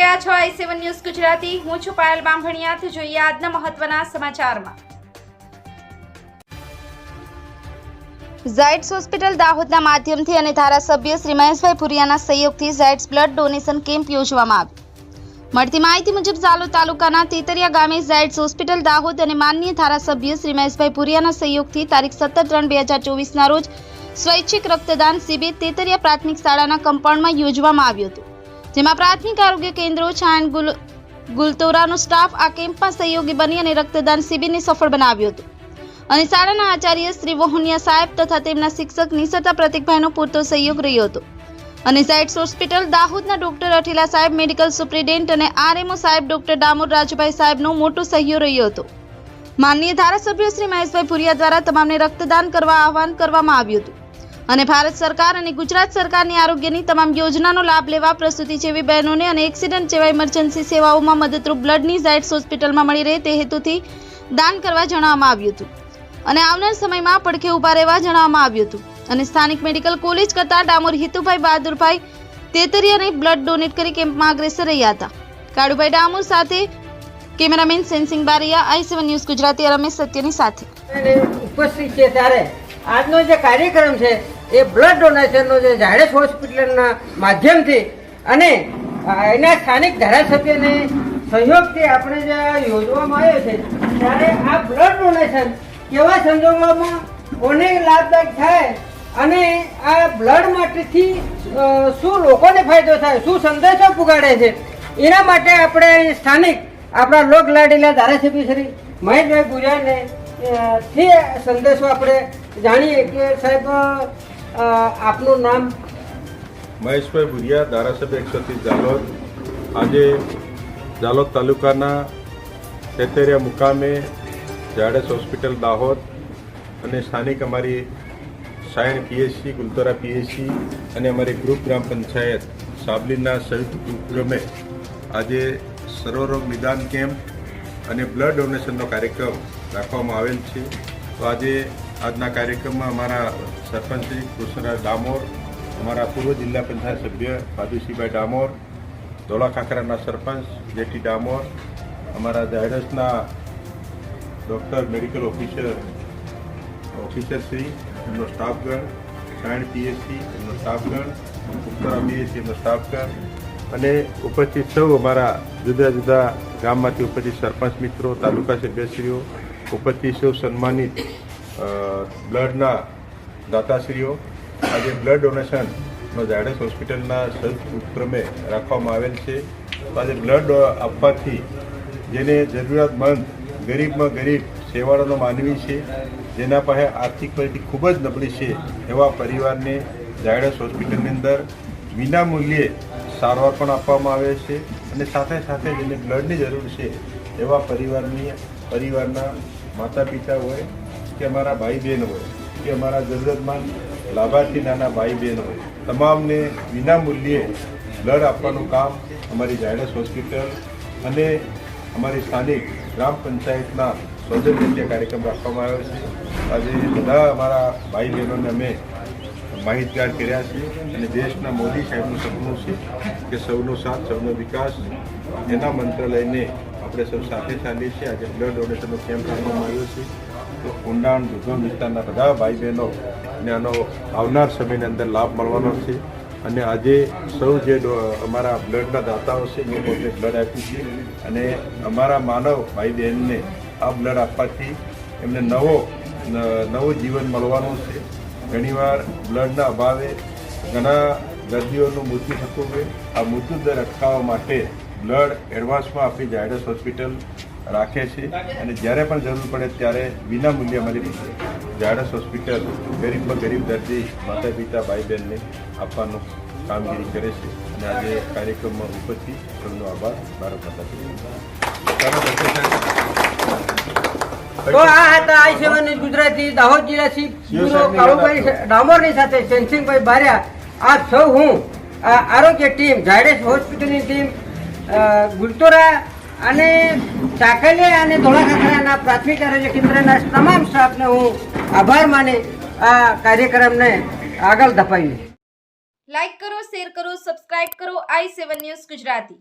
રહ્યા છો i7 news Gujarati. હું છું પાયલ બામભણિયા। જોઈએ આજના મહત્વના સમાચારમાં। ઝાયડ્સ હોસ્પિટલ દાહોદના માધ્યમથી અને ધારાસભ્ય શ્રી મહેશભાઈ ભુરિયાના સહયોગથી ઝાયડ્સ બ્લડ ડોનેશન કેમ્પ યોજવામાં આવ્યો। મળતી માહિતી મુજબ ઝાલોદ તાલુકાના તેતરિયા ગામે ઝાયડ્સ હોસ્પિટલ દાહોદ અને માનનીય ધારાસભ્ય શ્રી મહેશભાઈ ભુરિયાના સહયોગથી તારીખ 17/3/2024ના રોજ સ્વૈચ્છિક રક્તદાન શિબિર તેતરિયા પ્રાથમિક શાળાના કમ્પાઉન્ડમાં યોજવામાં આવ્યું હતું, જેમાં પ્રાથમિક આરોગ્ય કેન્દ્રો છાણ ગુલતોરાનો સ્ટાફ આ કેમ્પમાં સહયોગી બની અને રક્તદાન શિબિરને સફળ બનાવ્યું હતું અને શાળાના આચાર્ય શ્રી વહોનિયા સાહેબ તથા તેમના શિક્ષક નિસર્તા પ્રતિકભાઈનો પૂરતો સહયોગ રહ્યો હતો અને ઝાયડ્સ હોસ્પિટલ દાહોદના ડોક્ટર અઠીલા સાહેબ, મેડિકલ સુપ્રિન્ટેન્ડન્ટ અને આરએમઓ સાહેબ ડોક્ટર ડામોર રાજભાઈ સાહેબનો મોટો સહયોગ રહ્યો હતો। માનનીય ધારાસભ્ય શ્રી મહેશભાઈ ભુરિયા દ્વારા તમામને રક્તદાન કરવા આહવાન કરવામાં આવ્યું હતું અને ભારત સરકાર અને ગુજરાત સરકારની આરોગ્યની તમામ યોજનાનો લાભ લેવા પ્રસૂતિ જેવી બહેનોને અને એક્સિડન્ટ જેવા ઇમરજન્સી સેવાઓમાં મદદરૂપ બ્લડની ઝાયડ્સ હોસ્પિટલમાં મળી રહે તે હેતુથી દાન કરવા જણાવવામાં આવ્યું હતું અને આવનાર સમયમાં પડખે ઊભા રહેવા જણાવવામાં આવ્યું હતું અને સ્થાનિક મેડિકલ કોલેજ કરતા ડામોર હિતુભાઈ બહાદુરભાઈ તેતરિયાને બ્લડ ડોનેટ કરી કેમ્પમાં અગ્રેસર રહ્યા હતા। કાળુભાઈ ડામોર સાથે cameraman sensing Bariya, i7 news Gujarati Ramesh સત્યની સાથે ઉપસ્થિત છે। ત્યારે આજનો જે કાર્યક્રમ છે એ બ્લડ ડોનેશનનો જે ઝાયડ્સ હોસ્પિટલના માધ્યમથી અને એના સ્થાનિક ધારાસભ્યને સહયોગથી આપણે જે યોજવામાં આવ્યો છે, ત્યારે આ બ્લડ ડોનેશન કેવા સંજોગોમાં કોને લાભદાયક થાય અને આ બ્લડ માટેથી શું લોકોને ફાયદો થાય, શું સંદેશો પુગાડે છે, એના માટે આપણે સ્થાનિક આપણા લોક લાડીલા ધારાસભ્ય શ્રી મહેશભાઈ ભુરિયાને થી સંદેશો આપણે જાણીએ કે સાહેબ આપનું નામ? મહેશભાઈ ભુરિયા, ધારાસભ્ય 130 ઝાલોદ। આજે ઝાલોદ તાલુકાના તેતરિયા મુકામે ઝાયડ્સ હોસ્પિટલ દાહોદ અને સ્થાનિક અમારી સાયણ પીએચસી, ગુલતોરા પીએચસી અને અમારી ગ્રુપ ગ્રામ પંચાયત સાબલીના સંયુક્ત ઉપક્રમે આજે સર્વરોગ નિદાન કેમ્પ અને બ્લડ ડોનેશનનો કાર્યક્રમ રાખવામાં આવેલ છે। તો આજના કાર્યક્રમમાં અમારા સરપંચ શ્રી કૃષ્ણરાજ ડામોર, અમારા પૂર્વ જિલ્લા પંચાયત સભ્ય ભાદુસિંહભાઈ ડામોર, ધોળા ખાખરાના સરપંચ જેટી ડામોર, અમારા ઝાયડ્સના ડૉક્ટર મેડિકલ ઓફિસરશ્રી એમનો સ્ટાફગણ, સાયણ પીએચસી એમનો સ્ટાફગણ, ઉત્તરા પીએચસી એમનો સ્ટાફગણ અને ઉપસ્થિત સૌ અમારા જુદા જુદા ગામમાંથી ઉપસ્થિત સરપંચ મિત્રો, તાલુકા સભ્યશ્રીઓ, ઉપસ્થિત સૌ સન્માનિત બ્લડના દાતાશ્રીઓ, આજે બ્લડ ડોનેશનનો ઝાયડ્સ હોસ્પિટલના સંયુક્ત ઉપક્રમે રાખવામાં આવેલ છે। તો આજે બ્લડ આપવાથી જેને જરૂરિયાતમંદ, ગરીબમાં ગરીબ સેવાળાનો માનવી છે, જેના પાસે આર્થિક પરિસ્થિતિ ખૂબ જ નબળી છે, એવા પરિવારને ઝાયડ્સ હોસ્પિટલની અંદર વિના મૂલ્યે સારવાર પણ આપવામાં આવે છે અને સાથે સાથે જેને બ્લડની જરૂર છે એવા પરિવારના માતા પિતા હોય કે અમારા ભાઈ બહેન હોય કે અમારા જરૂરતમંદ લાભાર્થી નાના ભાઈ બહેન હોય, તમામને વિના મૂલ્યે બ્લડ આપવાનું કામ અમારી ઝાયડ્સ હોસ્પિટલ અને અમારી સ્થાનિક ગ્રામ પંચાયતના સૌજન્યથી કાર્યક્રમ રાખવામાં આવ્યો છે। આજે બધા અમારા ભાઈ બહેનોને અમે માહિતગાર કર્યા છે અને દેશના મોદી સાહેબનું સપનું છે કે સૌનો સાથ સૌનો વિકાસ, એના મંત્ર લઈને આપણે સૌ સાથે ચાલીએ છીએ। આજે બ્લડ ડોનેશનનો કેમ્પ રાખવામાં આવ્યો છે। તો ઊંડાણ દુર્ગમ વિસ્તારના બધા ભાઈ બહેનોને આનો આવનાર સમયની અંદર લાભ મળવાનો છે અને આજે સૌ જે અમારા બ્લડના દાતાઓ છે એ પોતે બ્લડ આપ્યું છે અને અમારા માનવ ભાઈ બહેનને આ બ્લડ આપવાથી એમને નવું જીવન મળવાનું છે। ઘણીવાર બ્લડના અભાવે ઘણા દર્દીઓનું મૃત્યુ થતું હોય, આ મૃત્યુ દર અટકાવવા માટે બ્લડ એડવાન્સમાં આપણી ઝાયડ્સ હોસ્પિટલ રાખે છે અને જ્યારે પણ જરૂર પડે ત્યારે વિના મૂલ્યે અમારી ઝાયડ્સ હોસ્પિટલ ગરીબમાં ગરીબ દર્દી માતા પિતા ભાઈ બહેનને આપવાનું કામગીરી કરે છે અને આજે કાર્યક્રમમાં ઉપસ્થિત સૌનો આભાર। ભારત માતા પિતા। તો આ હતા i7 ન્યૂઝ ગુજરાતી દાહોદ જિલ્લા ચીફ બ્યુરો કાળુભાઈ ડામોરની સાથે સેન્સિંગભાઈ બારિયા। આપ સૌ હું આરોગ્ય ટીમ, ઝાયડ્સ હોસ્પિટલની ટીમ, ગુલતોરા અને ચાકલિયા અને ધોળા ખાખરાના પ્રાથમિક આરોગ્ય કેન્દ્રના તમામ સ્ટાફને હું આભાર માની આ કાર્યક્રમને આગળ ધપાવીએ। લાઈક કરો, શેર કરો, સબસ્ક્રાઇબ કરો i7 ન્યૂઝ ગુજરાતી।